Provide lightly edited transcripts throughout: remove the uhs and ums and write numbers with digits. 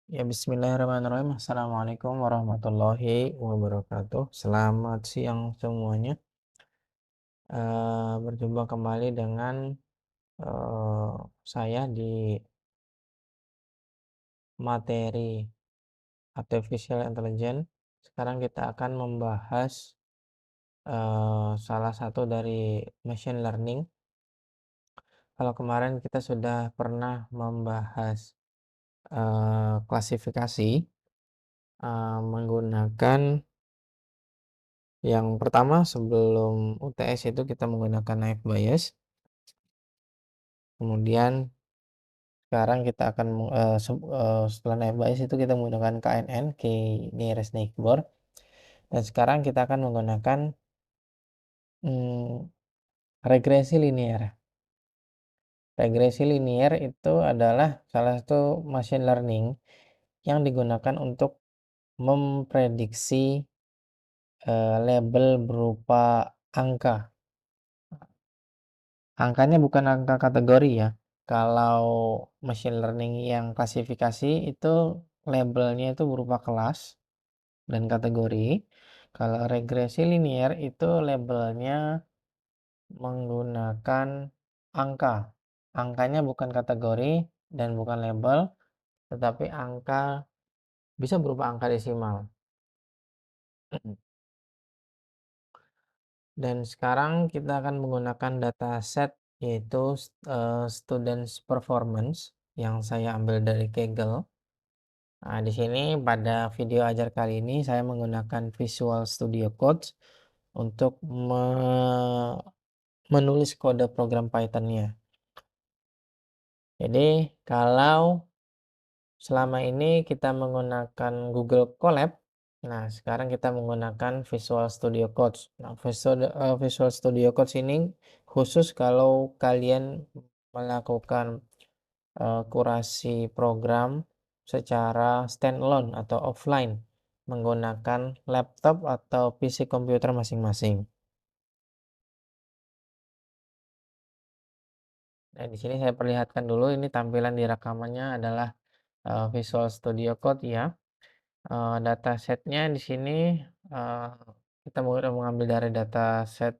Ya, bismillahirrahmanirrahim. Assalamualaikum warahmatullahi wabarakatuh. Selamat siang semuanya. Berjumpa kembali dengan saya di materi artificial intelligence. Sekarang kita akan membahas salah satu dari machine learning. Kalau kemarin kita sudah pernah membahas klasifikasi menggunakan yang pertama sebelum UTS itu kita menggunakan naive Bayes. Kemudian sekarang kita akan setelah naive Bayes itu kita menggunakan KNN, Key Nearest Neighbor. Dan sekarang kita akan menggunakan regresi linear. Regresi linear itu adalah salah satu machine learning yang digunakan untuk memprediksi label berupa angka. Angkanya bukan angka kategori ya. Kalau machine learning yang klasifikasi itu labelnya itu berupa kelas dan kategori. Kalau regresi linear itu labelnya menggunakan angka. Angkanya bukan kategori dan bukan label, tetapi angka bisa berupa angka desimal. Dan sekarang kita akan menggunakan dataset yaitu students performance yang saya ambil dari Kaggle. Nah, di sini pada video ajar kali ini saya menggunakan Visual Studio Code untuk menulis kode program Python-nya. Jadi, kalau selama ini kita menggunakan Google Colab, nah sekarang kita menggunakan Visual Studio Code. Nah, Visual Studio Code ini khusus kalau kalian melakukan kurasi program secara standalone atau offline menggunakan laptop atau PC komputer masing-masing. Nah, di sini saya perlihatkan dulu ini tampilan di rekamannya adalah Visual Studio Code ya. Datasetnya di sini uh, kita mengambil dari dataset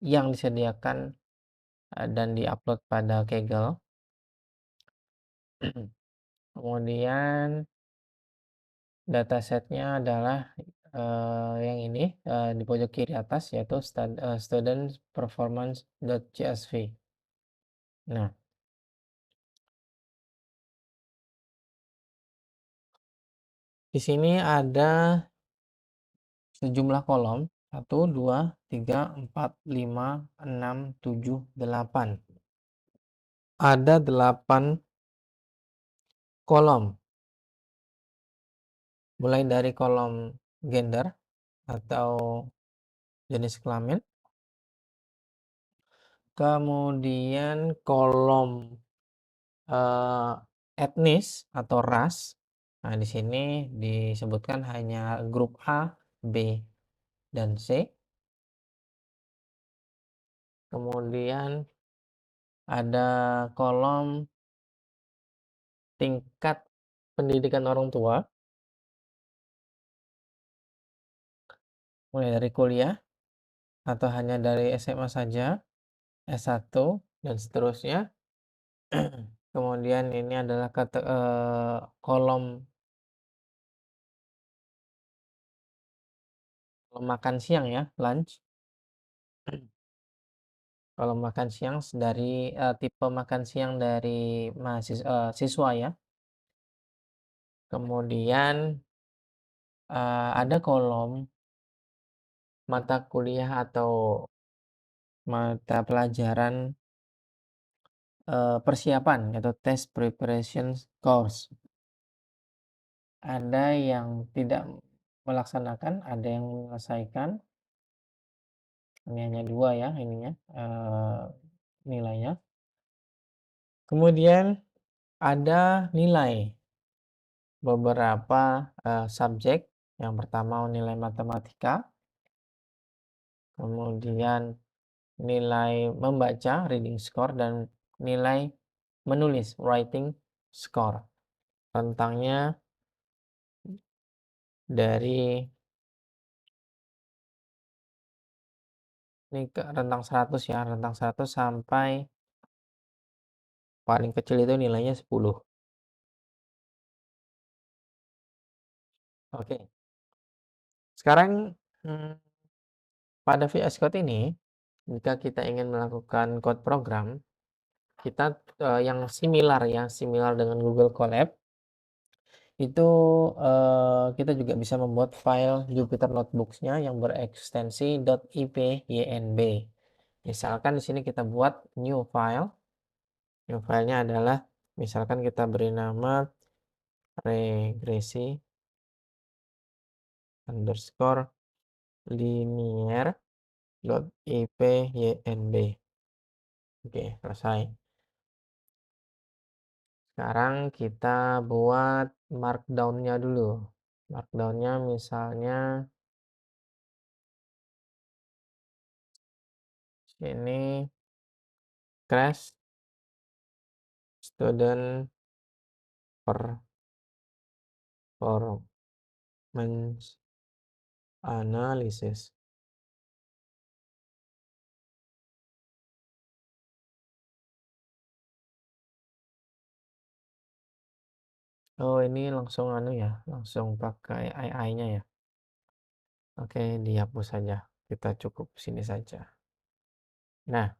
yang disediakan dan diupload pada Kaggle. Kemudian datasetnya adalah yang ini di pojok kiri atas yaitu student performance.csv. Nah, di sini ada sejumlah kolom 1, 2, 3, 4, 5, 6, 7, 8. Ada 8 kolom. Mulai dari kolom gender atau jenis kelamin. Kemudian kolom etnis atau ras. Nah, di sini disebutkan hanya grup A, B, dan C. Kemudian ada kolom tingkat pendidikan orang tua, mulai dari kuliah atau hanya dari SMA saja, S1 dan seterusnya. Kemudian ini adalah kolom makan siang ya, lunch. Kalau makan siang dari tipe makan siang dari siswa ya. Kemudian ada kolom mata kuliah atau mata pelajaran persiapan atau test preparation course. Ada yang tidak melaksanakan, ada yang menyelesaikan. Ini hanya 2 ya ininya nilainya. Kemudian ada nilai beberapa subjek. Yang pertama nilai matematika, kemudian nilai membaca reading score, dan nilai menulis writing score. rentangnya dari ini ke rentang 100 ya, rentang 100 sampai paling kecil itu nilainya 10. Oke. Sekarang, pada VS Code ini, jika kita ingin melakukan code program, kita, yang similar dengan Google Colab, itu, kita juga bisa membuat file Jupyter Notebooks-nya yang berekstensi .ipynb. Misalkan di sini kita buat new file. New filenya adalah, misalkan kita beri nama regresi underscore linear.ipynb. Oke, selesai. Sekarang kita buat markdown-nya dulu. Markdown-nya misalnya sini crash student performance analysis. Oh, ini langsung anu ya, langsung pakai AI-nya ya. Oke, dihapus saja. Kita cukup sini saja. Nah,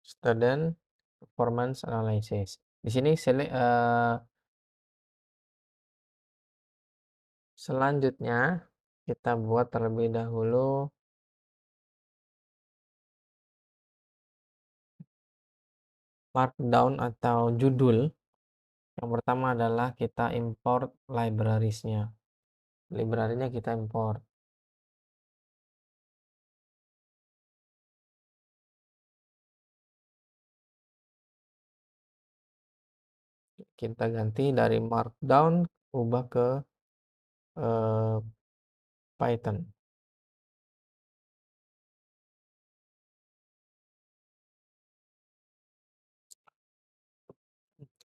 student performance analysis. Di sini selanjutnya kita buat terlebih dahulu markdown atau judul. Yang pertama adalah kita import libraries-nya. Library-nya kita import. Kita ganti dari markdown ubah ke Python.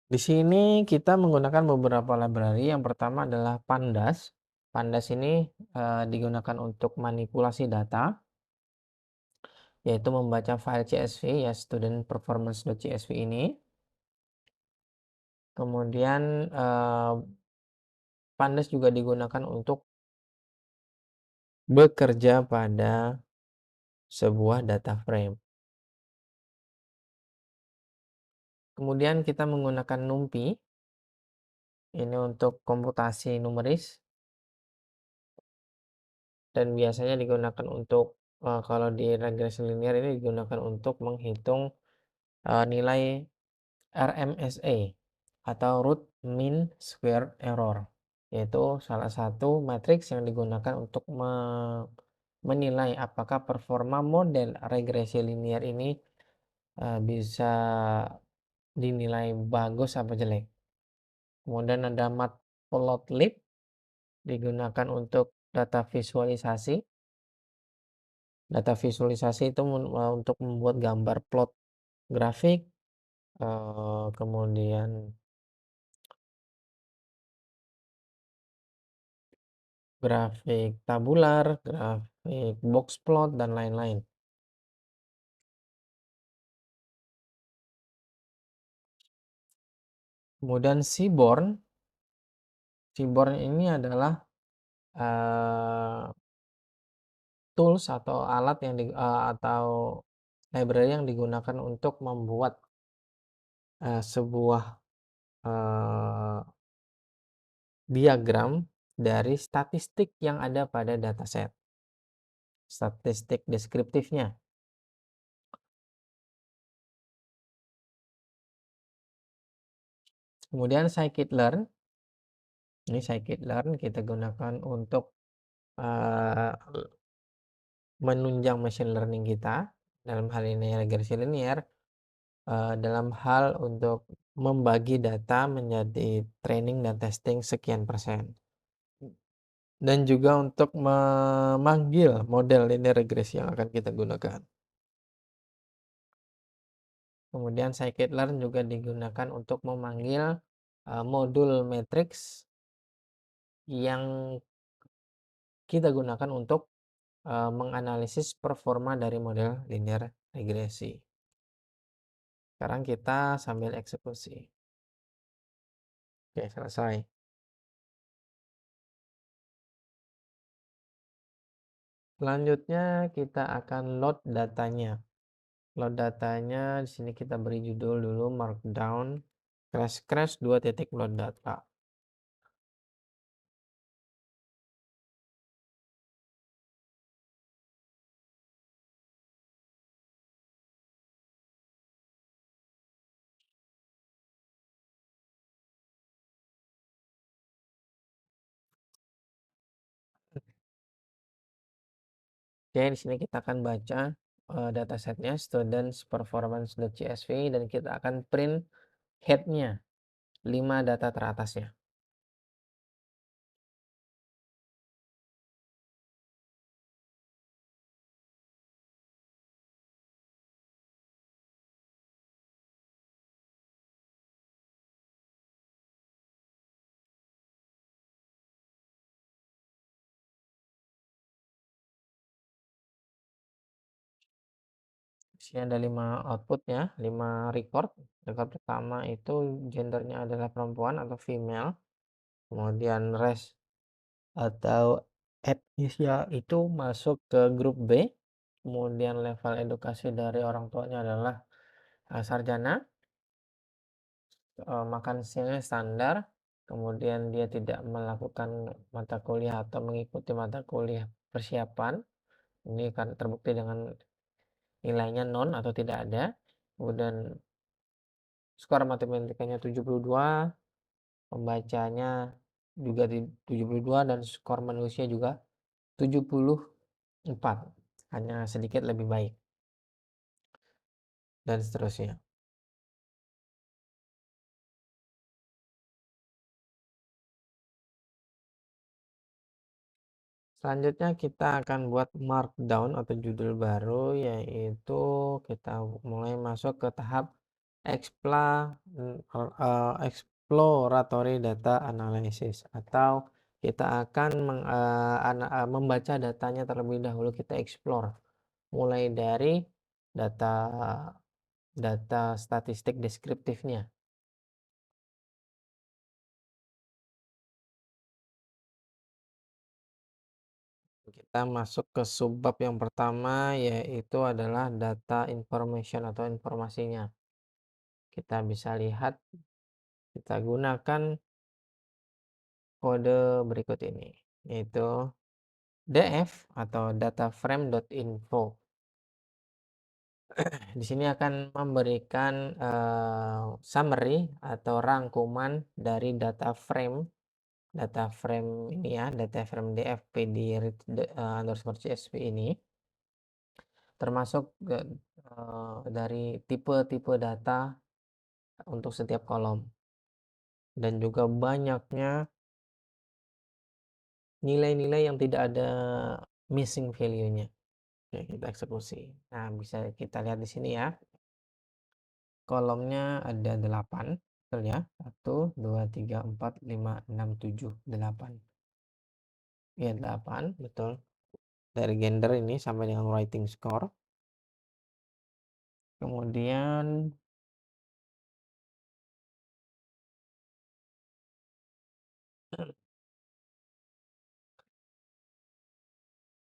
Di sini kita menggunakan beberapa library. Yang pertama adalah Pandas. Pandas ini digunakan untuk manipulasi data, yaitu membaca file CSV ya, student performance.csv ini. Kemudian Pandas juga digunakan untuk bekerja pada sebuah data frame. Kemudian kita menggunakan NumPy. Ini untuk komputasi numeris. Dan biasanya digunakan untuk, kalau di regresi linear ini digunakan untuk menghitung nilai RMSE atau root mean square error, yaitu salah satu matriks yang digunakan untuk menilai apakah performa model regresi linear ini bisa dinilai bagus apa jelek. Kemudian ada matplotlib, digunakan untuk data visualisasi. Data visualisasi itu untuk membuat gambar plot grafik, kemudian grafik tabular, grafik box plot, dan lain-lain. Kemudian Seaborn. Seaborn ini adalah tools atau alat yang atau library yang digunakan untuk membuat sebuah diagram dari statistik yang ada pada dataset. Statistik deskriptifnya. Kemudian scikit-learn. Ini scikit-learn kita gunakan untuk menunjang machine learning kita, dalam hal ini regresi linear, dalam hal untuk membagi data menjadi training dan testing sekian persen. Dan juga untuk memanggil model linear regresi yang akan kita gunakan. Kemudian scikit-learn juga digunakan untuk memanggil modul matriks yang kita gunakan untuk menganalisis performa dari model linear regresi. Sekarang kita sambil eksekusi. Oke, selesai. Selanjutnya kita akan load datanya. Load datanya di sini kita beri judul dulu markdown crash 2 titik load data. Oke, di sini kita akan baca datasetnya students performance.csv dan kita akan print headnya 5 data teratasnya. Di sini ada 5 outputnya, 5 record. Record pertama itu gendernya adalah perempuan atau female. Kemudian race atau etnisnya itu masuk ke grup B. Kemudian level edukasi dari orang tuanya adalah sarjana. Makan siangnya standar. Kemudian dia tidak melakukan mata kuliah atau mengikuti mata kuliah persiapan. Ini kan terbukti dengan nilainya non atau tidak ada. Kemudian skor matematikanya 72, pembacanya juga di 72 dan skor manusia juga 74. Hanya sedikit lebih baik. Dan seterusnya. Selanjutnya kita akan buat markdown atau judul baru, yaitu kita mulai masuk ke tahap exploratory data analysis, atau kita akan membaca datanya terlebih dahulu. Kita explore mulai dari data statistik deskriptifnya. Kita masuk ke subbab yang pertama, yaitu adalah data information atau informasinya. Kita bisa lihat, kita gunakan kode berikut ini, yaitu df atau dataframe.info. Di sini akan memberikan summary atau rangkuman dari data frame ini ya, data frame dfpd underscore csv ini, termasuk dari tipe-tipe data untuk setiap kolom, dan juga banyaknya nilai-nilai yang tidak ada missing value-nya. Oke, kita eksekusi. Nah, bisa kita lihat di sini ya. Kolomnya ada 8, betul ya? 1, 2, 3, 4, 5, 6, 7, 8. Ya, 8, betul. Dari gender ini sampai dengan writing score. Kemudian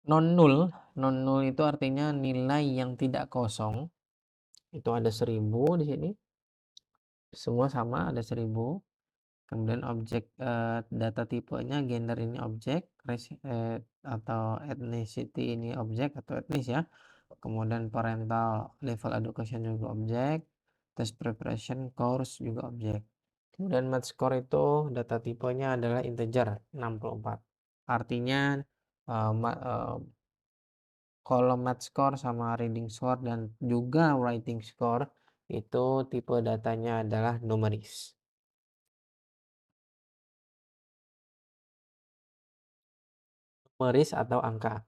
non-null itu artinya nilai yang tidak kosong. Itu ada 1000 di sini. Semua sama, ada 1000. Kemudian objek data tipenya, gender ini objek, race atau ethnicity ini objek atau etnis ya. Kemudian parental level education juga objek, test preparation course juga objek. Kemudian math score itu data tipenya adalah integer 64. Artinya kolom math score sama reading score dan juga writing score itu tipe datanya adalah numeris. Numeris atau angka.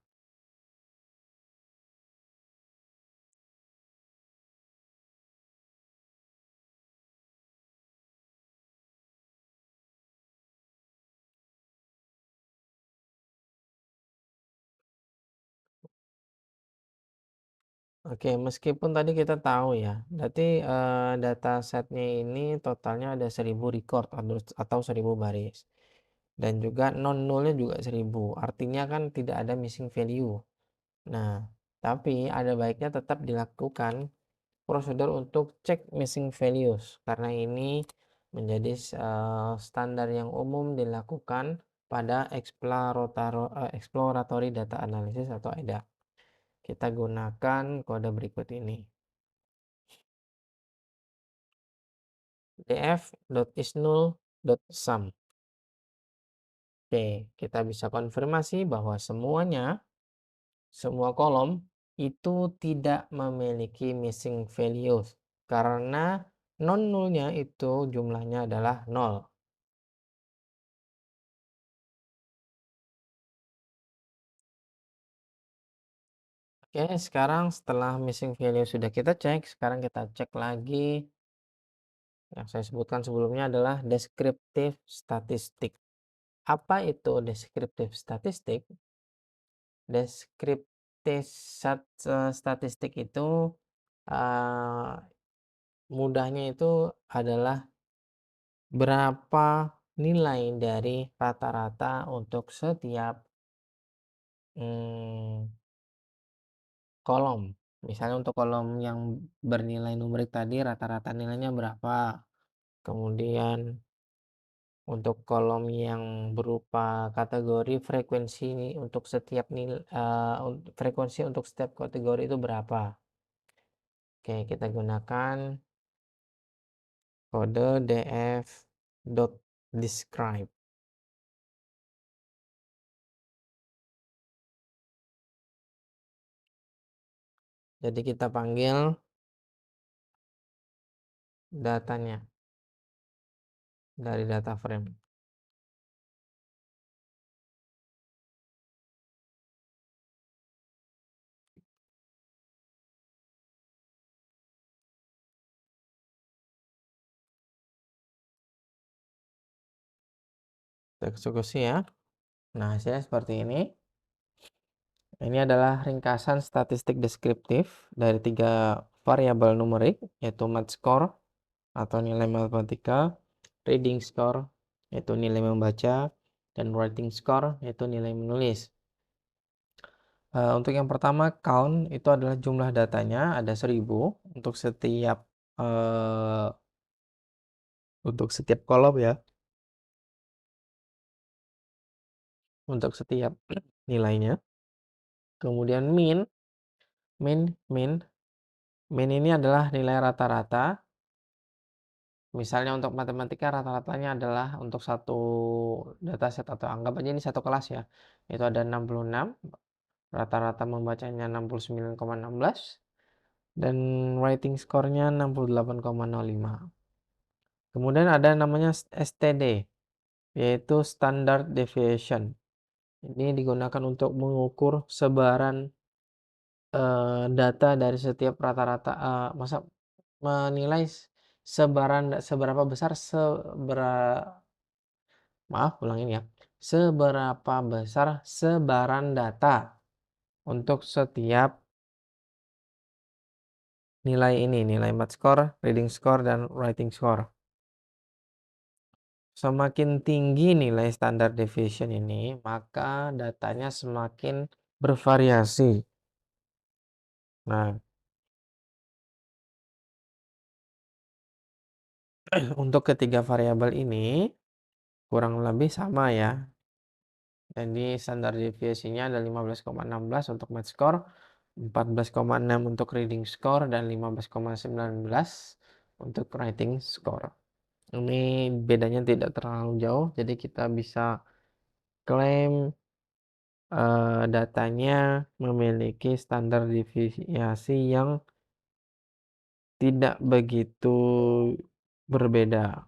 Oke, meskipun tadi kita tahu ya, berarti, data setnya ini totalnya ada 1000 record atau 1000 baris, dan juga non nolnya juga 1000, artinya kan tidak ada missing value. Nah, tapi ada baiknya tetap dilakukan prosedur untuk cek missing values, karena ini menjadi standar yang umum dilakukan pada exploratory data analysis atau EDA. Kita gunakan kode berikut ini. df.isNull.sum. Oke, kita bisa konfirmasi bahwa semua kolom itu tidak memiliki missing values karena non nullnya itu jumlahnya adalah 0. Oke, sekarang setelah missing value sudah kita cek, sekarang kita cek lagi yang saya sebutkan sebelumnya adalah descriptive statistik. Apa itu descriptive statistik? Deskriptif statistik itu, eee, mudahnya itu adalah berapa nilai dari rata-rata untuk setiap, mmm, kolom. Misalnya untuk kolom yang bernilai numerik tadi rata-rata nilainya berapa, kemudian untuk kolom yang berupa kategori frekuensi untuk setiap kategori itu berapa. Oke, kita gunakan kode df.describe. Jadi kita panggil datanya dari data frame. Kita eksekusi ya. Nah, hasilnya seperti ini. Ini adalah ringkasan statistik deskriptif dari 3 variabel numerik, yaitu math score atau nilai matematika, reading score yaitu nilai membaca, dan writing score yaitu nilai menulis. Untuk yang pertama count itu adalah jumlah datanya ada 1000 eh, untuk setiap kolom ya. Untuk setiap nilainya. Kemudian min min min ini adalah nilai rata-rata. Misalnya untuk matematika rata-ratanya adalah untuk satu dataset atau anggap aja ini satu kelas ya. Itu ada 66, rata-rata membacanya 69,16 dan writing score-nya 68,05. Kemudian ada namanya STD, yaitu standard deviation. Ini digunakan untuk mengukur sebaran data dari setiap rata-rata, menilai seberapa besar ulangin ya, seberapa besar sebaran data untuk setiap nilai ini, nilai math score, reading score, dan writing score. Semakin tinggi nilai standard deviation ini, maka datanya semakin bervariasi. Nah, untuk ketiga variabel ini kurang lebih sama ya. Jadi standar deviasinya ada 15,16 untuk math score, 14,6 untuk reading score, dan 15,19 untuk writing score. Ini bedanya tidak terlalu jauh, jadi kita bisa klaim datanya memiliki standar deviasi yang tidak begitu berbeda.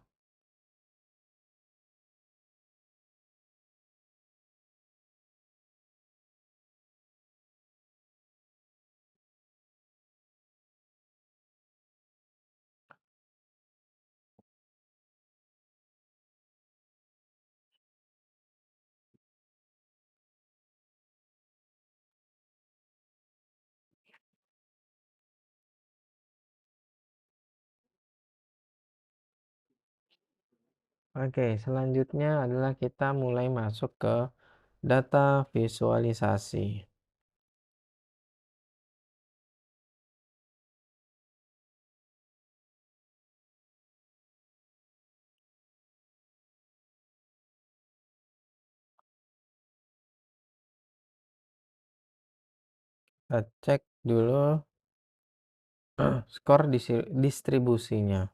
Oke, selanjutnya adalah kita mulai masuk ke data visualisasi. Kita cek dulu skor distribusinya.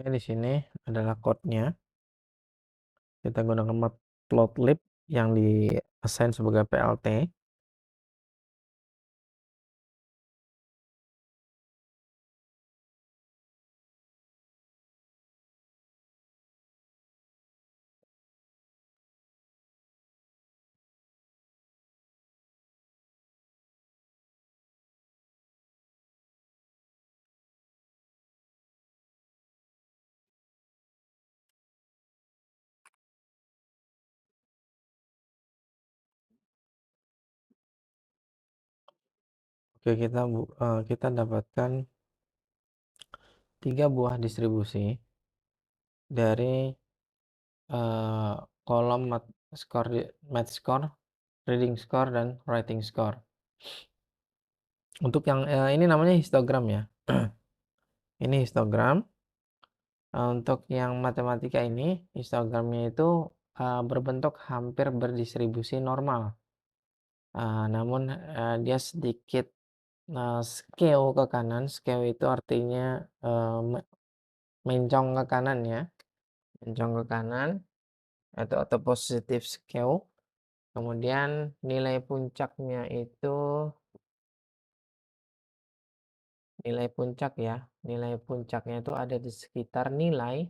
Ya, di sini adalah code-nya. Kita gunakan matplotlib yang di assign sebagai PLT. Oke, kita dapatkan 3 buah distribusi dari kolom math score, reading score, dan writing score. Untuk yang ini namanya histogram ya. Ini histogram. Untuk yang matematika ini, histogramnya itu berbentuk hampir berdistribusi normal. Namun dia sedikit skew ke kanan. Skew itu artinya mencong ke kanan ya. Mencong ke kanan atau positif skew. Kemudian nilai puncaknya itu nilai puncak ya. Nilai puncaknya itu ada di sekitar nilai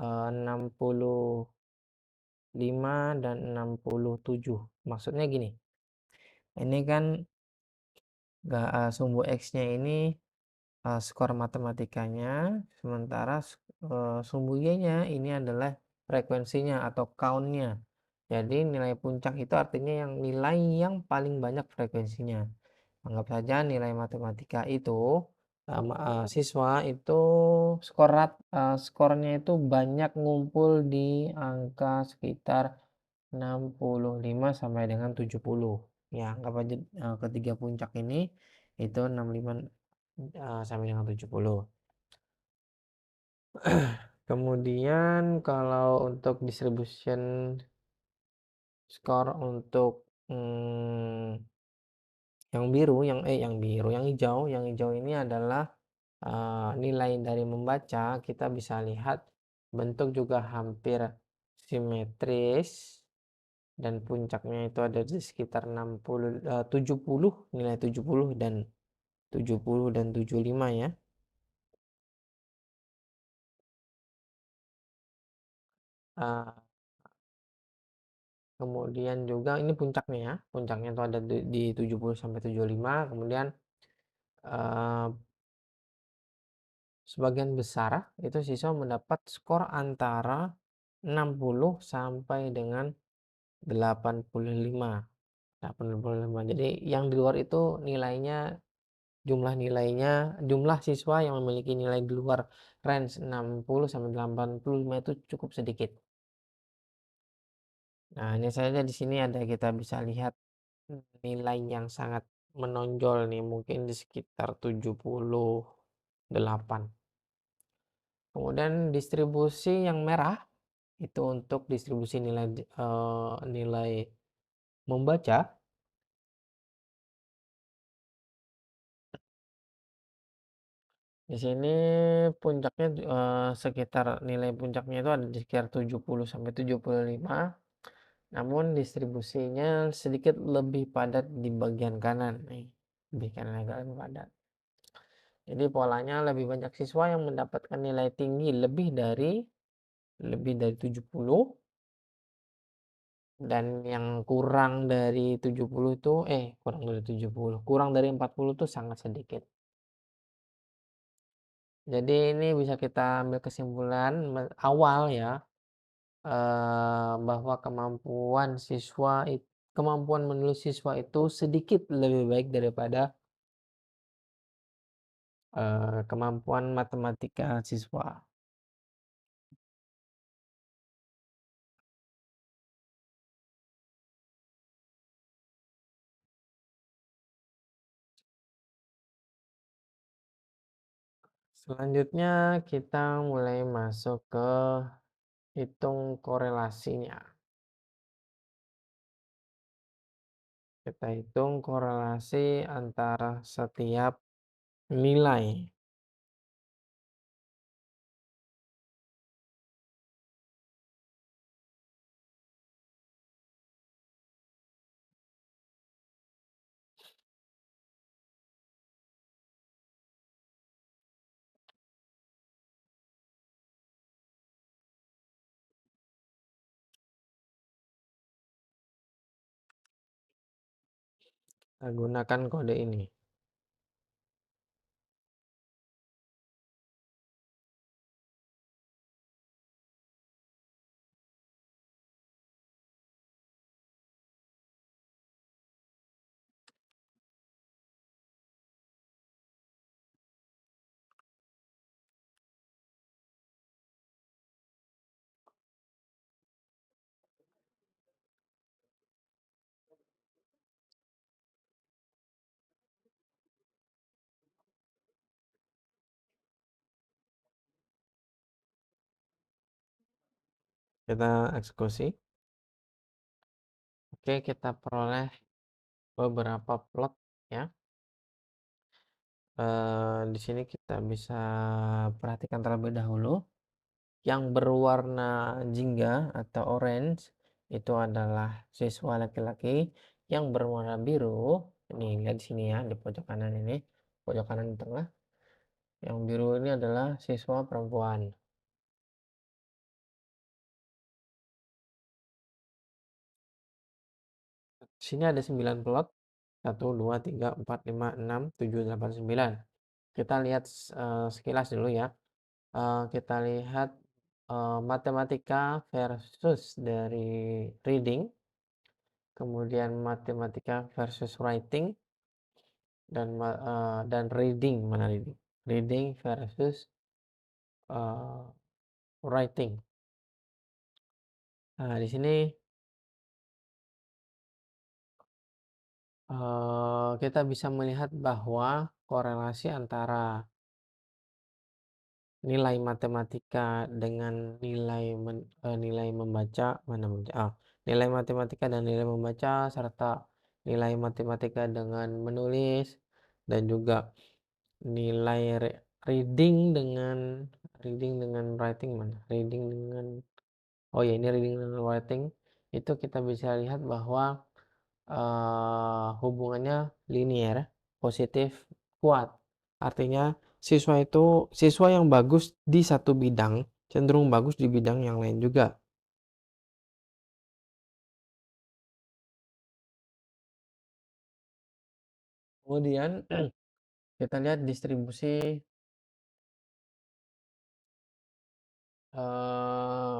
65 dan 67. Maksudnya gini. Ini kan sumbu X-nya ini skor matematikanya, sementara sumbu Y-nya ini adalah frekuensinya atau count-nya. Jadi nilai puncak itu artinya yang nilai yang paling banyak frekuensinya. Anggap saja nilai matematika itu siswa itu skornya itu banyak ngumpul di angka sekitar 65 sampai dengan 70. Ya, anggap aja ketiga puncak ini itu 65 sampai dengan 70. Kemudian kalau untuk distribution score untuk yang biru, yang hijau ini adalah nilai dari membaca. Kita bisa lihat bentuk juga hampir simetris dan puncaknya itu ada di sekitar 70, nilai 70 dan 70 dan 75 ya. Kemudian juga ini puncaknya ya. Puncaknya itu ada di 70 sampai 75. Kemudian sebagian besar itu siswa mendapat skor antara 60 sampai dengan 85. 85. Jadi yang di luar itu jumlah siswa yang memiliki nilai di luar range 60 sampai 85 itu cukup sedikit. Nah, ini saja di sini kita bisa lihat nilai yang sangat menonjol nih, mungkin di sekitar 78. Kemudian distribusi yang merah itu untuk distribusi nilai membaca. Di sini puncaknya, sekitar nilai puncaknya itu ada di sekitar 70 sampai 75, namun distribusinya sedikit lebih padat di bagian kanan nih, lebih kanan, agak lebih padat. Jadi polanya lebih banyak siswa yang mendapatkan nilai tinggi lebih dari 70, dan yang kurang dari 40 itu sangat sedikit. Jadi ini bisa kita ambil kesimpulan awal ya, bahwa kemampuan menulis siswa itu sedikit lebih baik daripada kemampuan matematika siswa. Selanjutnya kita mulai masuk ke hitung korelasinya. Kita hitung korelasi antara setiap nilai. Kita gunakan kode ini. Kita eksekusi. Oke, kita peroleh beberapa plot ya. Di sini kita bisa perhatikan terlebih dahulu. Yang berwarna jingga atau orange itu adalah siswa laki-laki. Yang berwarna biru, ini lihat di sini ya, di pojok kanan ini, pojok kanan di tengah. Yang biru ini adalah siswa perempuan. Sini ada 9 plot. 1, 2, 3, 4, 5, 6, 7, 8, 9. Kita lihat sekilas dulu ya. Kita lihat matematika versus dari reading, kemudian matematika versus writing, dan reading. Mana reading? Reading versus uh, writing. Nah, di sini kita bisa melihat bahwa korelasi antara nilai matematika dengan nilai membaca, nilai matematika dan nilai membaca, serta nilai matematika dengan menulis, dan juga nilai reading dengan writing. Mana reading dengan, oh ya, ini reading dengan writing, itu kita bisa lihat bahwa hubungannya linier, positif, kuat. Artinya siswa yang bagus di satu bidang cenderung bagus di bidang yang lain juga. Kemudian kita lihat distribusi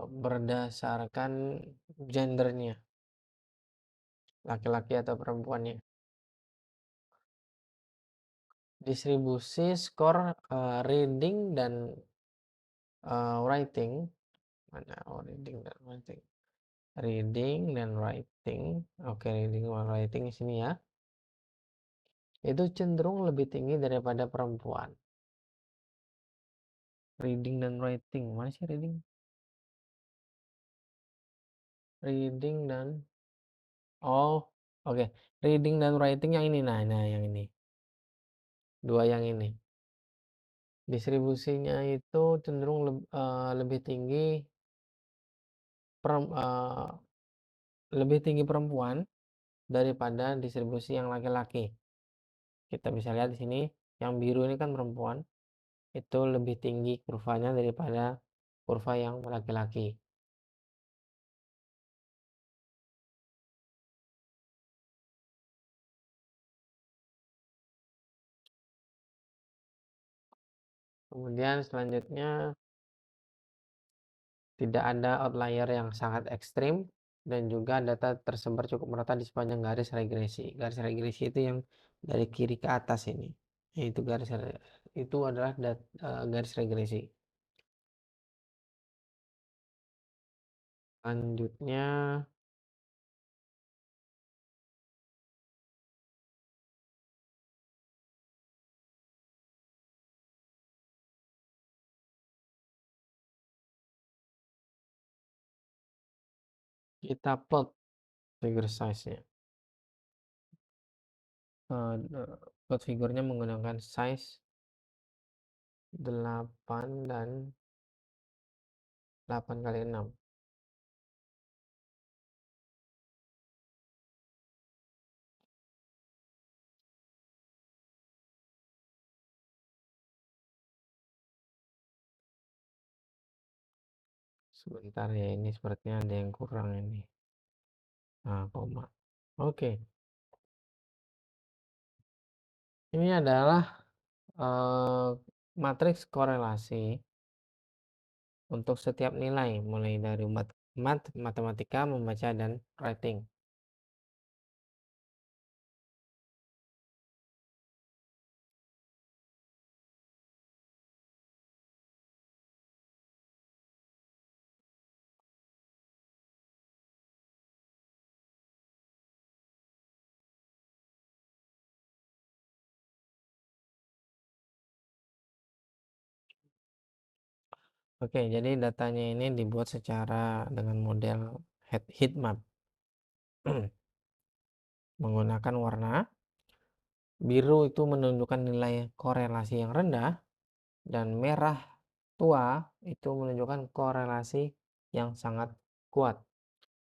berdasarkan gendernya, laki-laki atau perempuannya. Distribusi skor reading dan writing. Mana? Oh, reading dan writing. Reading dan writing. Oke, reading dan writing di sini ya. Itu cenderung lebih tinggi daripada perempuan. Reading dan writing. Mana sih reading? Reading dan, oh, oke. Reading dan writing yang ini. Nah, yang ini. Dua yang ini. Distribusinya itu cenderung lebih tinggi lebih tinggi perempuan daripada distribusi yang laki-laki. Kita bisa lihat di sini, yang biru ini kan perempuan, itu lebih tinggi kurvanya daripada kurva yang laki-laki. Kemudian selanjutnya, tidak ada outlier yang sangat ekstrim dan juga data tersebar cukup merata di sepanjang garis regresi. Garis regresi itu yang dari kiri ke atas ini. Itu itu adalah garis regresi. Selanjutnya kita plot figure size-nya. Plot figurnya menggunakan size 8 dan 8 kali 6. Sebentar ya, ini sepertinya ada yang kurang ini. Nah, koma. Oke. Ini adalah matriks korelasi untuk setiap nilai, mulai dari matematika, membaca, dan writing. Oke, jadi datanya ini dibuat secara dengan model heat map. Menggunakan warna biru itu menunjukkan nilai korelasi yang rendah, dan merah tua itu menunjukkan korelasi yang sangat kuat.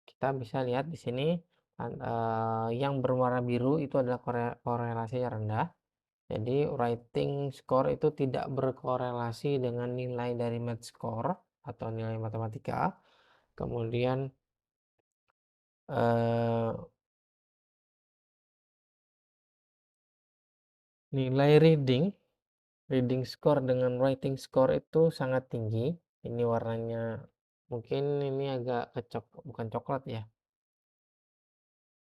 Kita bisa lihat di sini, yang berwarna biru itu adalah korelasi yang rendah. Jadi writing score itu tidak berkorelasi dengan nilai dari math score atau nilai matematika. Kemudian eh, nilai reading score dengan writing score itu sangat tinggi. Ini warnanya mungkin ini agak bukan coklat ya,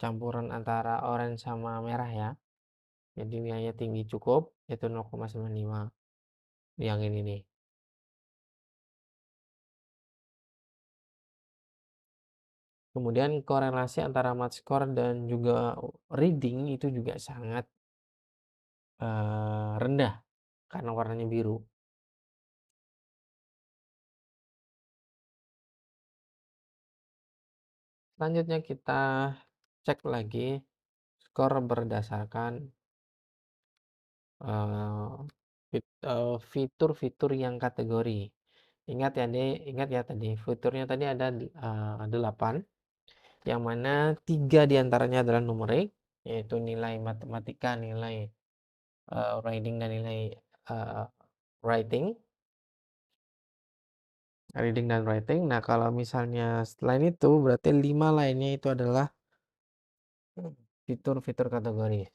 campuran antara orange sama merah ya. Jadi nilainya tinggi cukup, yaitu 0,95 yang ini nih. Kemudian korelasi antara math score dan juga reading itu juga sangat rendah karena warnanya biru. Selanjutnya kita cek lagi skor berdasarkan fitur-fitur yang kategori. Ingat ya tadi fiturnya tadi ada 8, yang mana 3 diantaranya adalah numerik, yaitu nilai matematika, nilai reading, dan nilai uh, writing. Reading dan writing. Nah, kalau misalnya selain itu berarti 5 lainnya itu adalah fitur-fitur kategori.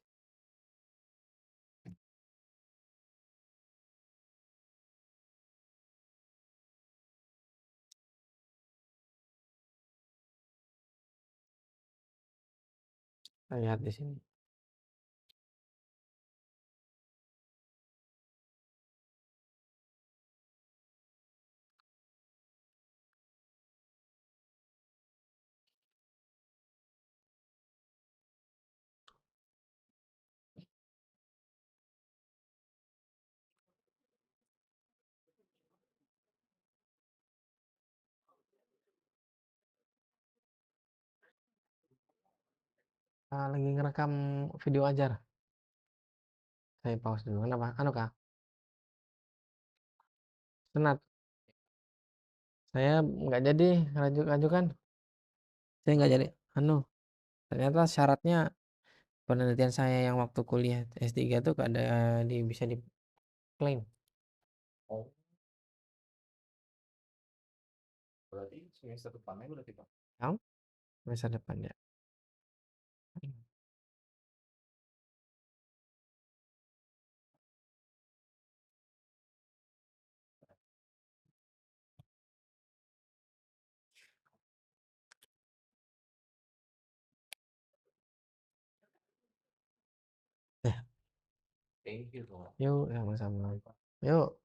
Kita lihat di sini. Lagi ngerekam video ajar. Saya pause dulu. Kenapa? Anu kah? senat. Saya nggak jadi ajukan, saya nggak jadi anu, ternyata syaratnya penelitian saya yang waktu kuliah S3 tuh ada bisa diklaim. Oh, berarti semester depannya berarti Pak? Ya, semester depan ya. Ya, thank you Pak. Yuk, sama-sama. Yuk.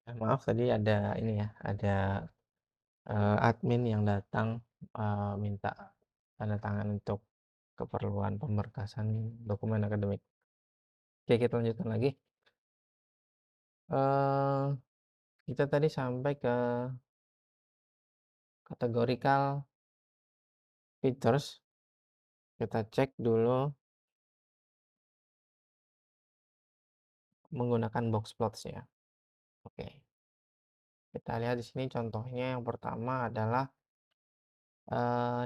Maaf tadi ada ini ya, ada admin yang datang minta tanda tangan untuk keperluan pemberkasan dokumen akademik. Oke, kita lanjutkan lagi. eh kita tadi sampai ke categorical features. Kita cek dulu menggunakan box plots ya. Oke, kita lihat di sini contohnya yang pertama adalah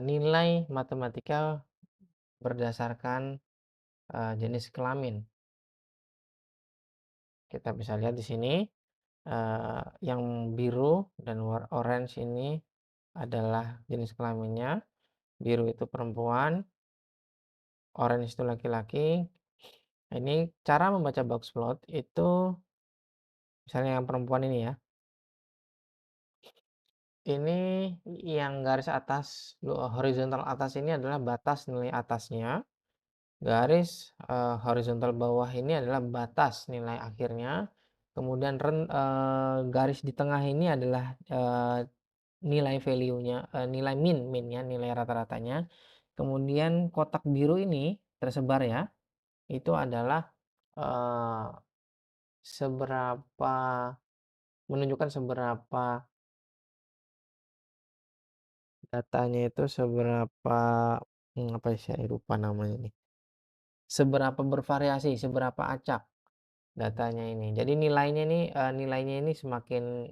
nilai matematika berdasarkan jenis kelamin. Kita bisa lihat di sini yang biru dan orange ini adalah jenis kelaminnya. Biru itu perempuan, orange itu laki-laki. Ini cara membaca box plot itu, misalnya yang perempuan ini ya. Ini yang garis atas, horizontal atas ini adalah batas nilai atasnya. Garis horizontal bawah ini adalah batas nilai akhirnya. Kemudian garis di tengah ini adalah nilai value-nya, nilai min-nya, nilai rata-ratanya. Kemudian kotak biru ini tersebar ya, itu adalah eh, seberapa, menunjukkan seberapa datanya itu seberapa, apa sih, saya lupa namanya nih. Seberapa bervariasi, seberapa acak datanya ini. Jadi nilainya ini semakin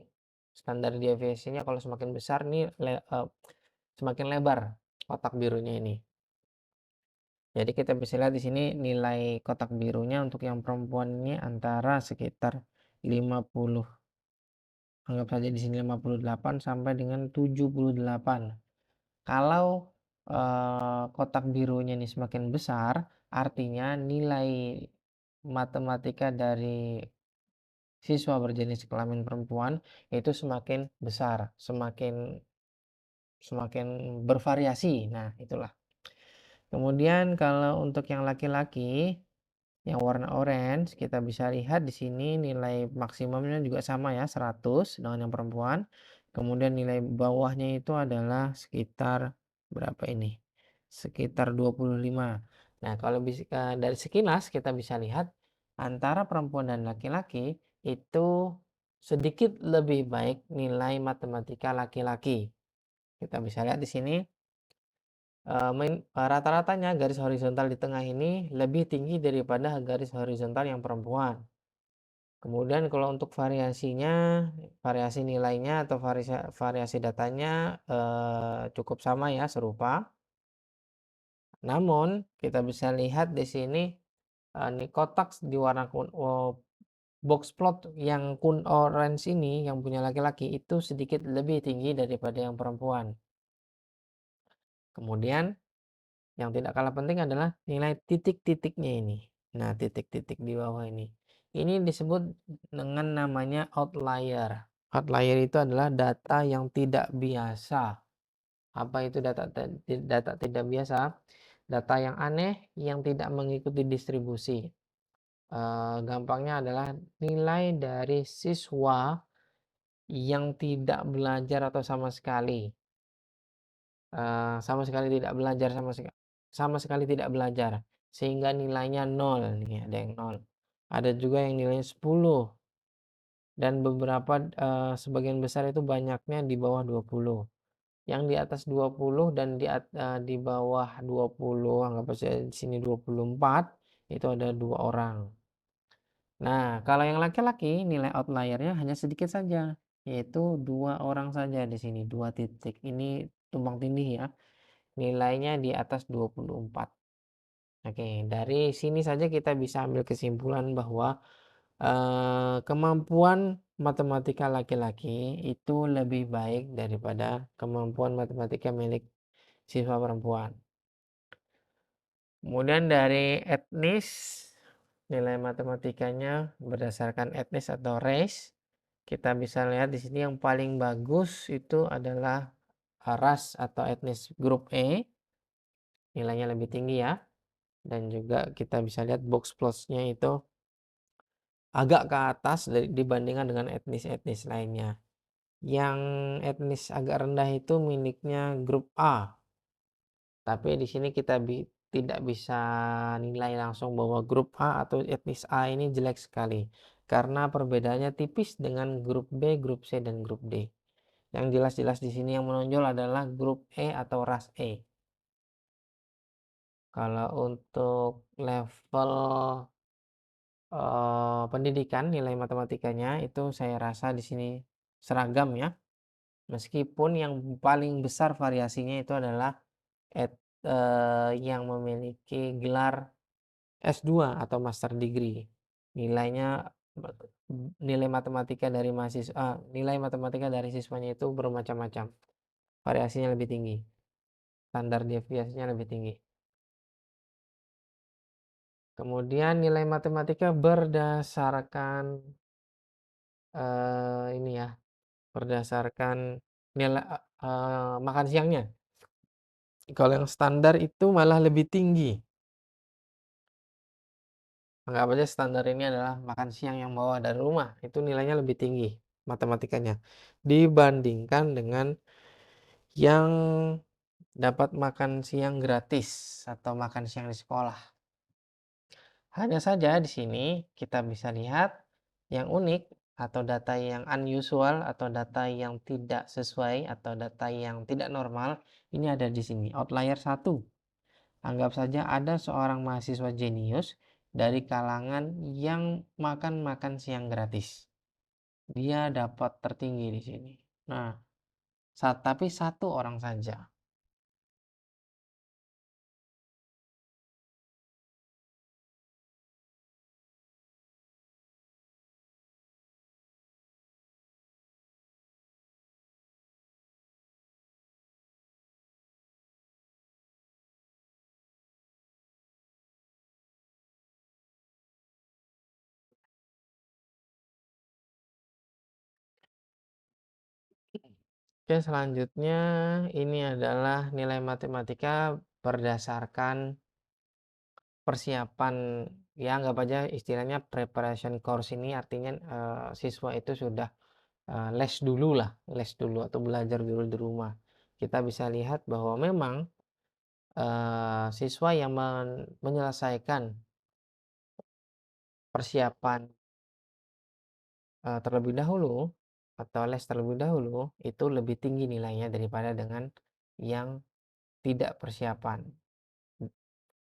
standar deviasinya kalau semakin besar nih semakin lebar kotak birunya ini. Jadi kita bisa lihat di sini nilai kotak birunya untuk yang perempuan ini antara sekitar 50, anggap saja di sini 58 sampai dengan 78. Kalau kotak birunya ini semakin besar, artinya nilai matematika dari siswa berjenis kelamin perempuan itu semakin besar, semakin semakin bervariasi. Nah, itulah. Kemudian kalau untuk yang laki-laki yang warna orange, kita bisa lihat di sini nilai maksimumnya juga sama ya, 100 dengan yang perempuan. Kemudian nilai bawahnya itu adalah sekitar berapa ini? Sekitar 25. Nah, kalau bisa dari sekilas kita bisa lihat antara perempuan dan laki-laki itu sedikit lebih baik nilai matematika laki-laki. Kita bisa lihat di sini rata-ratanya garis horizontal di tengah ini lebih tinggi daripada garis horizontal yang perempuan. Kemudian kalau untuk variasinya, variasi nilainya atau variasi datanya cukup sama ya, serupa. Namun kita bisa lihat di sini nih kotak di warna box plot yang orange ini yang punya laki-laki itu sedikit lebih tinggi daripada yang perempuan. Kemudian yang tidak kalah penting adalah nilai titik-titiknya ini. Nah, titik-titik di bawah ini. Ini disebut dengan namanya outlier. Outlier itu adalah data yang tidak biasa. Apa itu data tidak biasa? Data yang aneh yang tidak mengikuti distribusi. Gampangnya adalah nilai dari siswa yang tidak belajar atau sama sekali sama sekali tidak belajar sama sekali tidak belajar, sehingga nilainya nol nih, ada yang nol. Ada juga yang nilainya 10 dan beberapa, sebagian besar itu banyaknya di bawah 20. Yang di atas 20 dan di bawah 20, anggap saja di sini 24, itu ada 2 orang. Nah, kalau yang laki-laki nilai outliernya hanya sedikit saja, yaitu 2 orang saja di sini, 2 titik. Ini tumpang tindih ya, nilainya di atas 24. Oke, dari sini saja kita bisa ambil kesimpulan bahwa kemampuan matematika laki-laki itu lebih baik daripada kemampuan matematika milik siswa perempuan. Kemudian dari etnis, nilai matematikanya berdasarkan etnis atau race. Kita bisa lihat di sini yang paling bagus itu adalah ras atau etnis grup E, nilainya lebih tinggi ya. Dan juga kita bisa lihat box plusnya itu agak ke atas dibandingkan dengan etnis-etnis lainnya. Yang etnis agak rendah itu miliknya grup A. Tapi di sini kita tidak bisa nilai langsung bahwa grup A atau etnis A ini jelek sekali. Karena perbedaannya tipis dengan grup B, grup C, dan grup D. Yang jelas-jelas di sini yang menonjol adalah grup E atau ras E. Kalau untuk level pendidikan nilai matematikanya itu saya rasa di sini seragam ya. Meskipun yang paling besar variasinya itu adalah yang memiliki gelar S2 atau master degree. Nilainya nilai matematika dari nilai matematika dari siswanya itu bermacam-macam. Variasinya lebih tinggi. Standar deviasinya lebih tinggi. Kemudian nilai matematika berdasarkan ini ya, berdasarkan nilai makan siangnya. Kalau yang standar itu malah lebih tinggi. Anggap aja standar ini adalah makan siang yang bawa dari rumah, itu nilainya lebih tinggi matematikanya dibandingkan dengan yang dapat makan siang gratis atau makan siang di sekolah. Hanya saja di sini kita bisa lihat yang unik atau data yang unusual atau data yang tidak sesuai atau data yang tidak normal ini ada di sini. Outlier 1. Anggap saja ada seorang mahasiswa jenius dari kalangan yang makan siang gratis. Dia dapat tertinggi di sini. Nah, tapi satu orang saja. Oke, selanjutnya ini adalah nilai matematika berdasarkan persiapan, ya anggap aja istilahnya preparation course ini artinya siswa itu sudah les dulu atau belajar dulu di rumah. Kita bisa lihat bahwa memang siswa yang menyelesaikan persiapan terlebih dahulu atau les terlebih dahulu itu lebih tinggi nilainya daripada dengan yang tidak persiapan.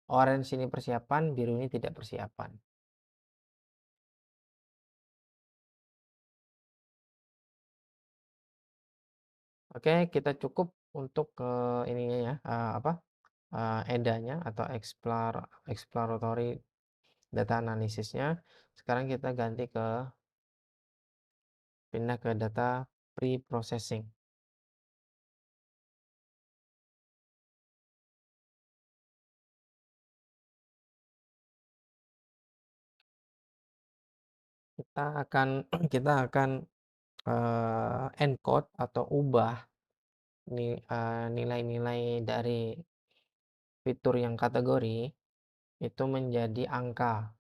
Orange ini persiapan, biru ini tidak persiapan. Oke, kita cukup untuk ininya ya, EDA-nya atau exploratory data analisisnya. Sekarang kita pindah ke data pre-processing. Kita akan encode atau ubah nilai-nilai dari fitur yang kategori itu menjadi angka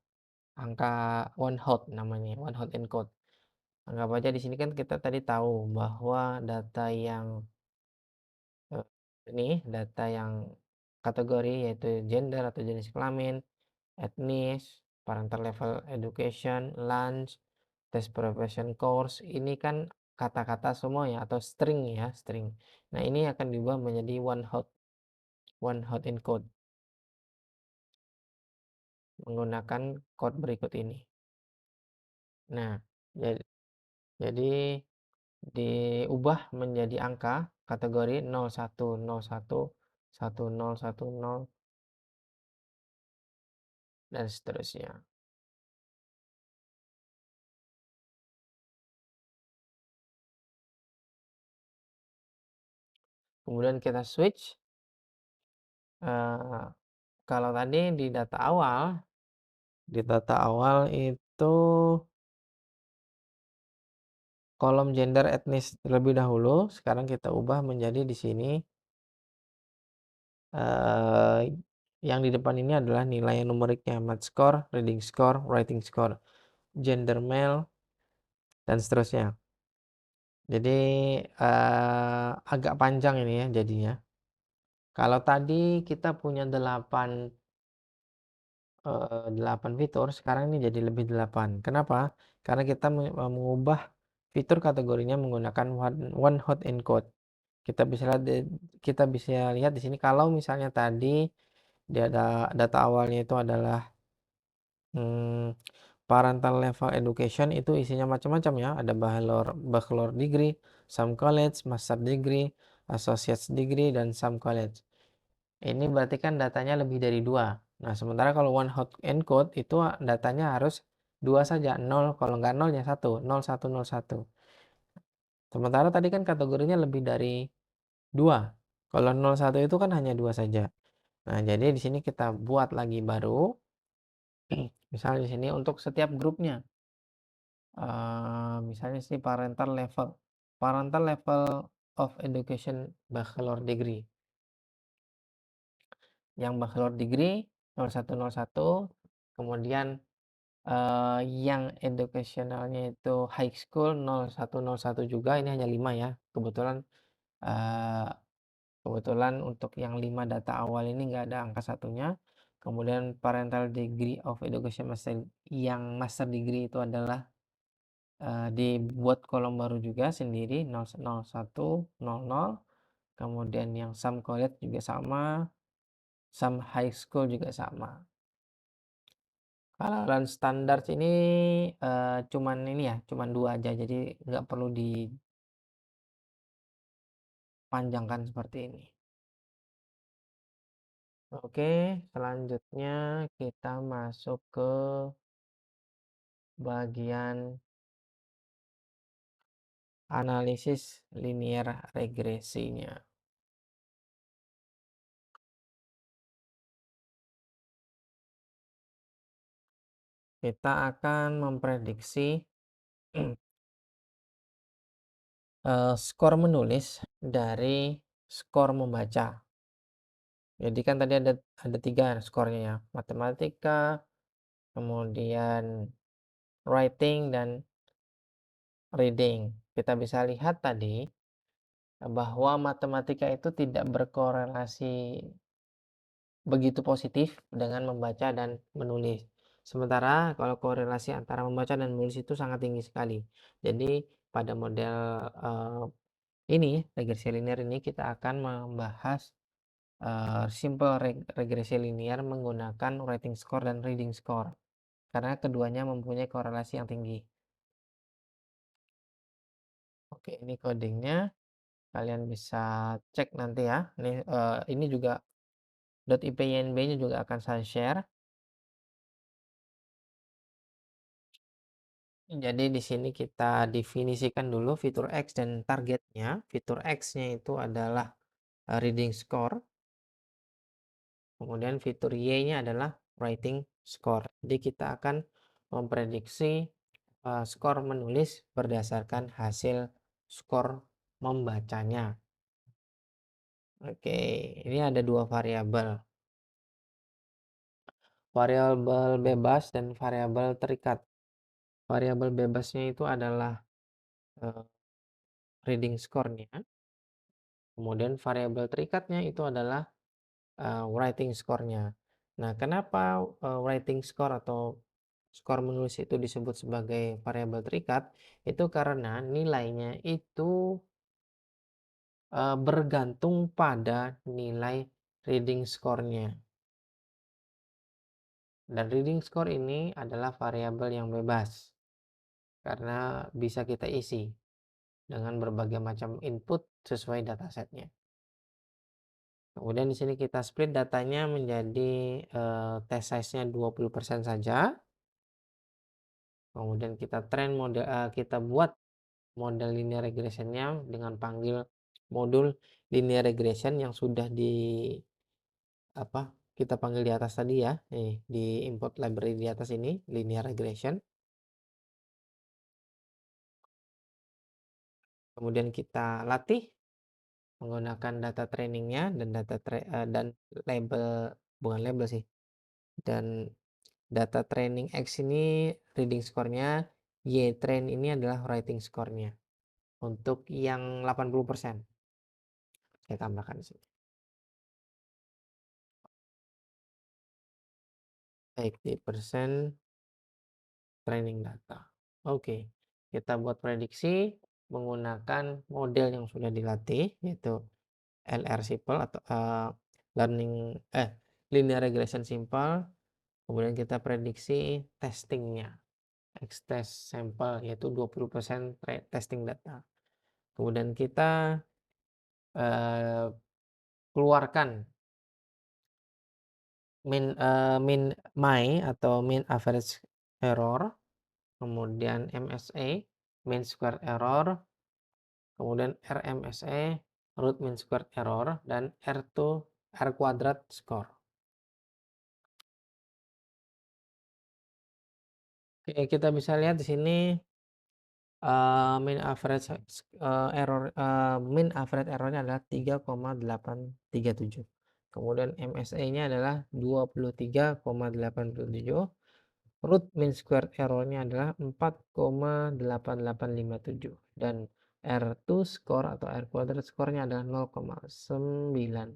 one hot namanya, one hot encode. Anggap aja di sini kan kita tadi tahu bahwa data yang Ini data yang kategori yaitu gender atau jenis kelamin, etnis, parental level education, lunch, test profession course. Ini kan kata-kata semua ya atau string ya, string. Nah, ini akan diubah menjadi one hot encode menggunakan code berikut ini. Nah, jadi diubah menjadi angka kategori 0101 1010 dan seterusnya. Kemudian kita switch. Kalau tadi di data awal itu kolom gender etnis terlebih dahulu. Sekarang kita ubah menjadi di sini eh, yang di depan ini adalah nilai numeriknya, math score, reading score, writing score, gender male dan seterusnya. Jadi agak panjang ini ya jadinya. Kalau tadi kita punya 8 fitur, sekarang ini jadi lebih 8. Kenapa? Karena kita mengubah fitur kategorinya menggunakan one hot encode. Kita bisa lihat di sini kalau misalnya tadi dia ada data awalnya itu adalah parental level education, itu isinya macam-macam ya. Ada bachelor degree, some college, master degree, associate degree, dan some college. Ini berarti kan datanya lebih dari 2. Nah, sementara kalau one hot encode itu datanya harus 2 saja, 0. Kalau nggak 0 ya 1, 0, 1, 0, 1. Sementara tadi kan kategorinya lebih dari 2. Kalau 0, 1 itu kan hanya 2 saja. Nah, jadi di sini kita buat lagi baru. Misalnya di sini untuk setiap grupnya. Misalnya sih parental level of education bachelor degree. Yang bachelor degree 0101, kemudian yang educationalnya itu high school 0101 juga, ini hanya 5 ya. Kebetulan untuk yang 5 data awal ini nggak ada angka satunya. Kemudian parental degree of education master, yang master degree itu adalah dibuat kolom baru juga sendiri 0100. Kemudian yang some college juga sama, some high school juga sama. Kalau lunch standar ini cuman ini ya, cuman 2 aja, jadi nggak perlu dipanjangkan seperti ini. Oke, selanjutnya kita masuk ke bagian analisis linear regresinya. Kita akan memprediksi skor menulis dari skor membaca. Jadi kan tadi ada 3 skornya ya, matematika, kemudian writing, dan reading. Kita bisa lihat tadi bahwa matematika itu tidak berkorelasi begitu positif dengan membaca dan menulis. Sementara kalau korelasi antara membaca dan menulis itu sangat tinggi sekali. Jadi pada model ini regresi linear ini kita akan membahas simple regresi linear menggunakan writing score dan reading score karena keduanya mempunyai korelasi yang tinggi. Oke, ini codingnya. Kalian bisa cek nanti ya. Ini juga .ipynb-nya juga akan saya share. Jadi di sini kita definisikan dulu fitur X dan targetnya. Fitur X-nya itu adalah reading score. Kemudian fitur Y-nya adalah writing score. Jadi kita akan memprediksi skor menulis berdasarkan hasil skor membacanya. Oke, ini ada 2 variabel. Variabel bebas dan variabel terikat. Variabel bebasnya itu adalah reading score-nya. Kemudian variabel terikatnya itu adalah writing score-nya. Nah, kenapa writing score atau skor menulis itu disebut sebagai variabel terikat? Itu karena nilainya itu bergantung pada nilai reading score-nya. Dan reading score ini adalah variabel yang bebas karena bisa kita isi dengan berbagai macam input sesuai datasetnya. Kemudian di sini kita split datanya menjadi test size-nya 20% saja. Kemudian kita buat model linear regression-nya dengan panggil modul linear regression yang sudah kita panggil di atas tadi ya. Nih, di import library di atas ini linear regression. Kemudian kita latih menggunakan data trainingnya dan dan label, bukan label sih, dan data training X ini reading score-nya, Y train ini adalah writing score-nya untuk yang 80%. Saya tambahkan di sini. 80% training data. Oke, kita buat prediksi menggunakan model yang sudah dilatih, yaitu LR simple atau linear regression simple. Kemudian kita prediksi testingnya, X-test sampel, yaitu 20% testing data. Kemudian kita keluarkan my atau mean average error, kemudian MSE mean square error, kemudian RMSE root mean square error, dan R quadrat score. Oke, kita bisa lihat di sini mean average errornya adalah 3,837. Kemudian MSE-nya adalah 23,87. Root mean square errornya adalah 4,8857 dan R2 score atau R quadrat score-nya adalah 0,9.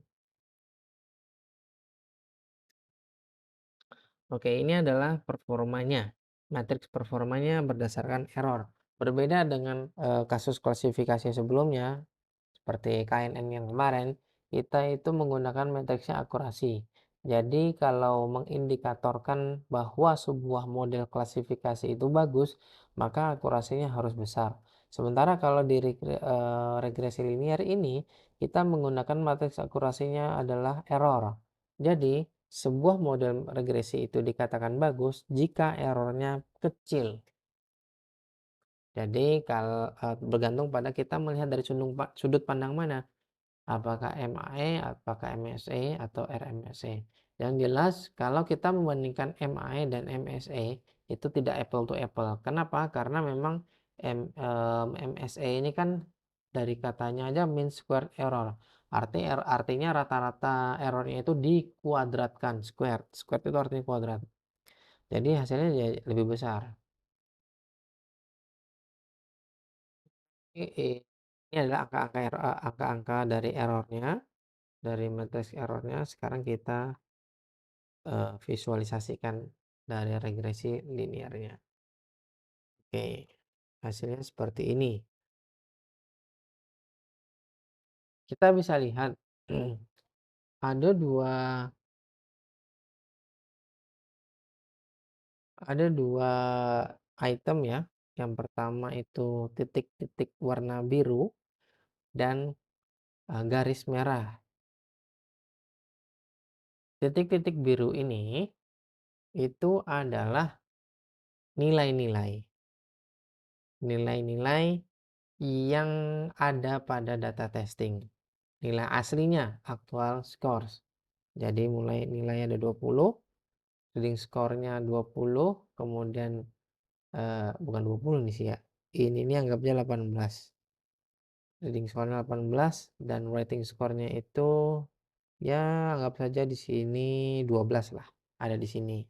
Oke, ini adalah performanya. Matriks performanya berdasarkan error. Berbeda dengan kasus klasifikasi sebelumnya, seperti KNN yang kemarin, kita itu menggunakan matriksnya akurasi. Jadi kalau mengindikatorkan bahwa sebuah model klasifikasi itu bagus, maka akurasinya harus besar. Sementara kalau di regresi linear ini, kita menggunakan matriks akurasinya adalah error. Jadi sebuah model regresi itu dikatakan bagus jika errornya kecil. Jadi kalau bergantung pada kita melihat dari sudut pandang mana. Apakah MAE, apakah MSE, atau RMSE. Yang jelas kalau kita membandingkan MAE dan MSE itu tidak apple to apple. Kenapa? Karena memang MSE ini kan dari katanya aja mean square error. Artinya rata-rata errornya itu dikuadratkan, square. Square itu artinya kuadrat. Jadi hasilnya lebih besar. Ini adalah angka-angka dari errornya, dari matriks errornya. Sekarang kita visualisasikan dari regresi linearnya. Oke, hasilnya seperti ini. Kita bisa lihat ada dua item ya. Yang pertama itu titik-titik warna biru dan garis merah. Titik-titik biru ini itu adalah nilai-nilai yang ada pada data testing. Nilai aslinya actual scores. Jadi mulai nilai ada 20, reading score-nya 20, kemudian bukan 20 nih sih ya. Ini anggapnya 18. Reading score-nya 18 dan writing score-nya itu ya anggap saja di sini 12 lah. Ada di sini.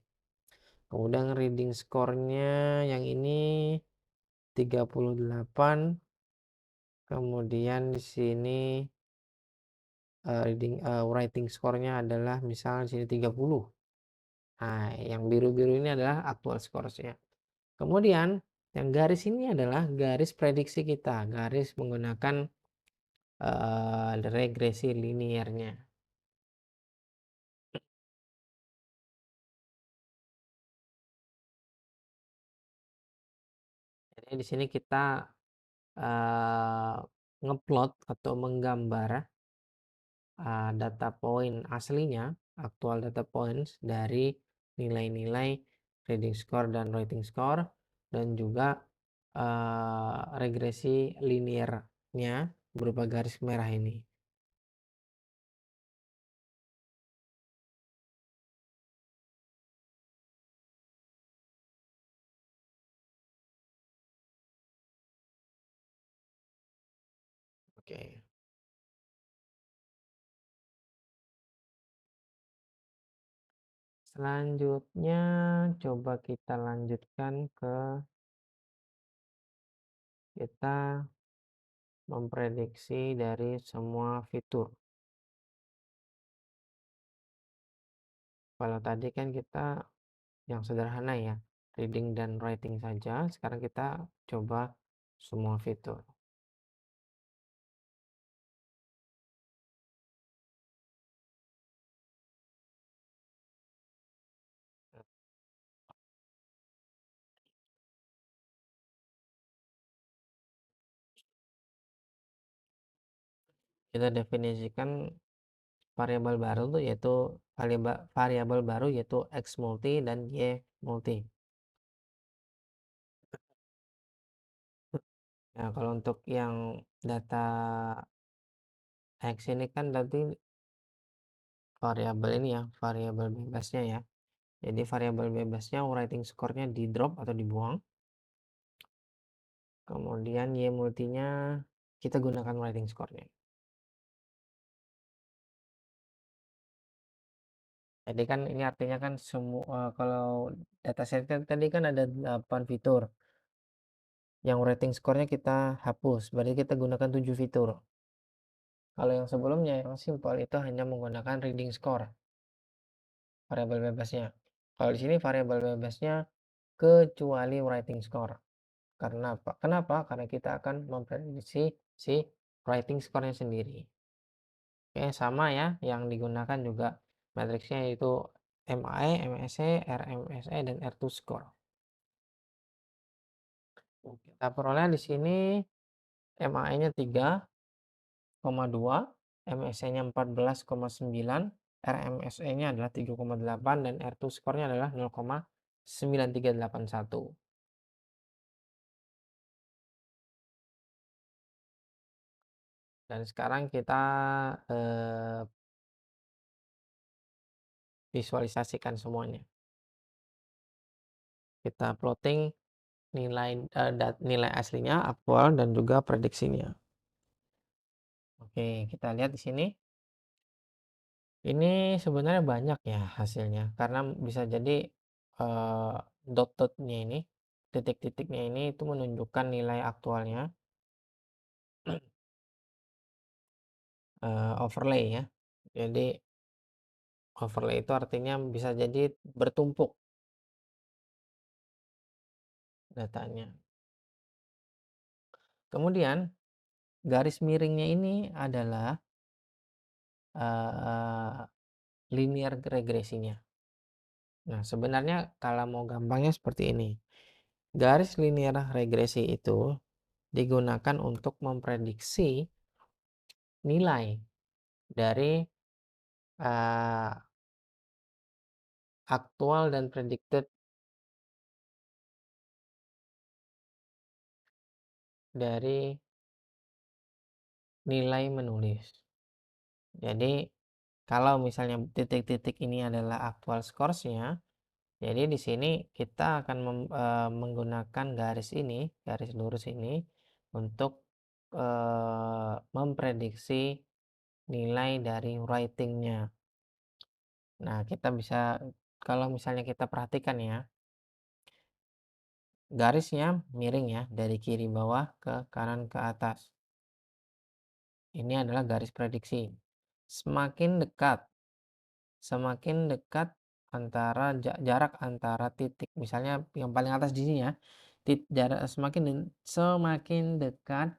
Kemudian reading score-nya yang ini 38. Kemudian di sini writing score-nya adalah misalnya di sini 30. Nah, yang biru-biru ini adalah actual scores-nya. Kemudian yang garis ini adalah garis prediksi kita, garis menggunakan regresi liniernya. Jadi di sini kita ngeplot atau menggambar data point aslinya, aktual data points dari nilai-nilai reading score dan writing score, dan juga regresi liniernya berupa garis merah ini. Oke. Selanjutnya coba kita lanjutkan ke kita memprediksi dari semua fitur. Kalau tadi kan kita yang sederhana ya, reading dan writing saja. Sekarang kita coba semua fitur. Kita definisikan variabel baru tuh yaitu variabel baru yaitu x multi dan y multi. Nah, kalau untuk yang data x ini kan tadi variabel ini ya, variabel bebasnya ya. Jadi variabel bebasnya writing score-nya di drop atau dibuang. Kemudian y multinya kita gunakan writing score-nya. Jadi kan ini artinya kan semua kalau dataset tadi kan ada 8 fitur. Yang rating skornya kita hapus, berarti kita gunakan 7 fitur. Kalau yang sebelumnya yang simpel itu hanya menggunakan reading score, variabel bebasnya. Kalau di sini variabel bebasnya kecuali writing score. Karena apa? Kenapa? Karena kita akan memprediksi si writing score-nya sendiri. Oke, sama ya, yang digunakan juga matriksnya yaitu MAE, MSE, RMSE, dan R2 score. Kita peroleh di sini MAE-nya 3,2, MSE-nya 14,9, RMSE-nya adalah 3,8, dan R2 score-nya adalah 0,9381. Dan sekarang kita visualisasikan semuanya. Kita plotting nilai aslinya, aktual, dan juga prediksinya. Oke, kita lihat di sini. Ini sebenarnya banyak ya hasilnya, karena bisa jadi dot-dotnya ini, titik-titiknya ini itu menunjukkan nilai aktualnya, overlay ya. Jadi overlay itu artinya bisa jadi bertumpuk datanya. Kemudian garis miringnya ini adalah linear regresinya. Nah, sebenarnya kalau mau gampangnya seperti ini. Garis linear regresi itu digunakan untuk memprediksi nilai dari aktual dan predicted dari nilai menulis. Jadi kalau misalnya titik-titik ini adalah aktual scores-nya, jadi di sini kita akan menggunakan garis ini, garis lurus ini untuk memprediksi nilai dari writing-nya. Nah, kita bisa kalau misalnya kita perhatikan ya, garisnya miring ya dari kiri bawah ke kanan ke atas. Ini adalah garis prediksi. semakin dekat antara jarak antara titik, misalnya yang paling atas di sini ya, semakin dekat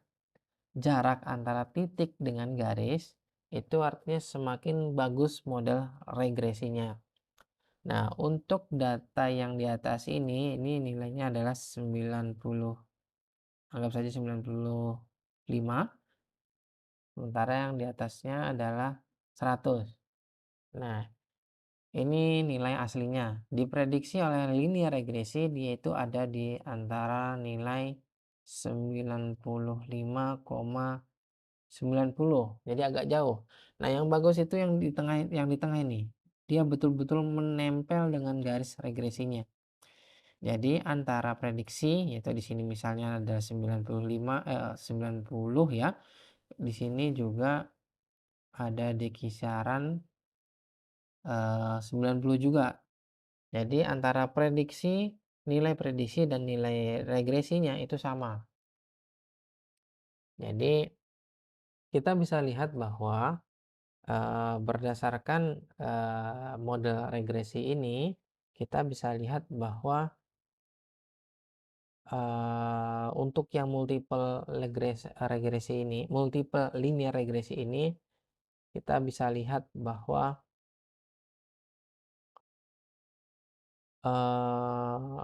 jarak antara titik dengan garis, itu artinya semakin bagus model regresinya. Nah, untuk data yang di atas ini nilainya adalah 90, anggap saja 95, sementara yang di atasnya adalah 100. Nah, ini nilai aslinya. Diprediksi oleh linear regresi dia itu ada di antara nilai 95,90. Jadi agak jauh. Nah, yang bagus itu yang di tengah ini. Dia betul-betul menempel dengan garis regresinya. Jadi antara prediksi, yaitu di sini misalnya ada 90 ya. Di sini juga ada di kisaran 90 juga. Jadi antara nilai prediksi dan nilai regresinya itu sama. Jadi kita bisa lihat bahwa berdasarkan model regresi ini, kita bisa lihat bahwa untuk yang multiple linear regresi ini, kita bisa lihat bahwa uh,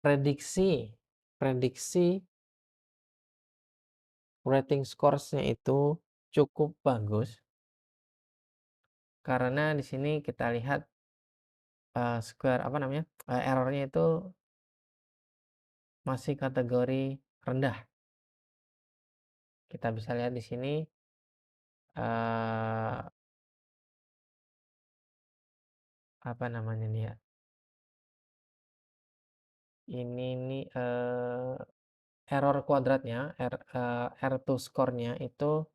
prediksi rating scores-nya itu cukup bagus karena di sini kita lihat errornya itu masih kategori rendah. Kita bisa lihat di sini apa namanya nih ya? Ini nih error kuadratnya, R2 score-nya itu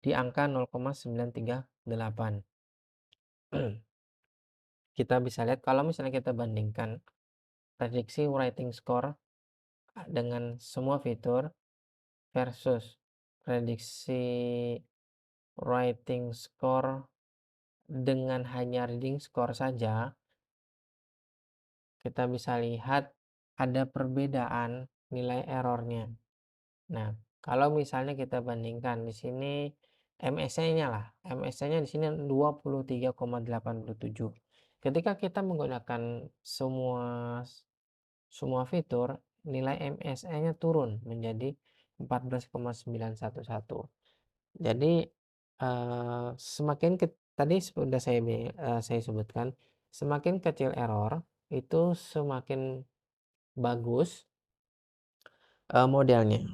di angka 0,938. Kita bisa lihat kalau misalnya kita bandingkan prediksi writing score dengan semua fitur versus prediksi writing score dengan hanya reading score saja, kita bisa lihat ada perbedaan nilai errornya. Nah, kalau misalnya kita bandingkan di sini MSE-nya lah, MSE-nya di sini 23,87. Ketika kita menggunakan semua fitur, nilai MSE-nya turun menjadi 14,911. Jadi tadi sudah saya sebutkan, semakin kecil error itu semakin bagus modelnya.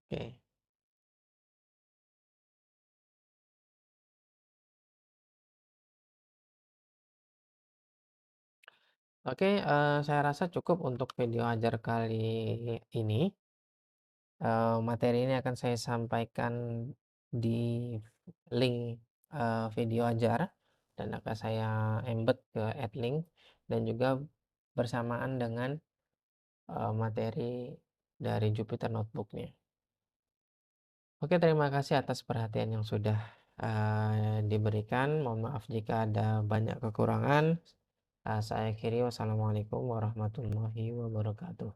Oke. Oke, saya rasa cukup untuk video ajar kali ini. Materi ini akan saya sampaikan di link video ajar dan akan saya embed ke adlink dan juga bersamaan dengan materi dari Jupyter Notebook-nya. Oke, terima kasih atas perhatian yang sudah diberikan. Mohon maaf jika ada banyak kekurangan. Saya akhiri, wassalamualaikum warahmatullahi wabarakatuh.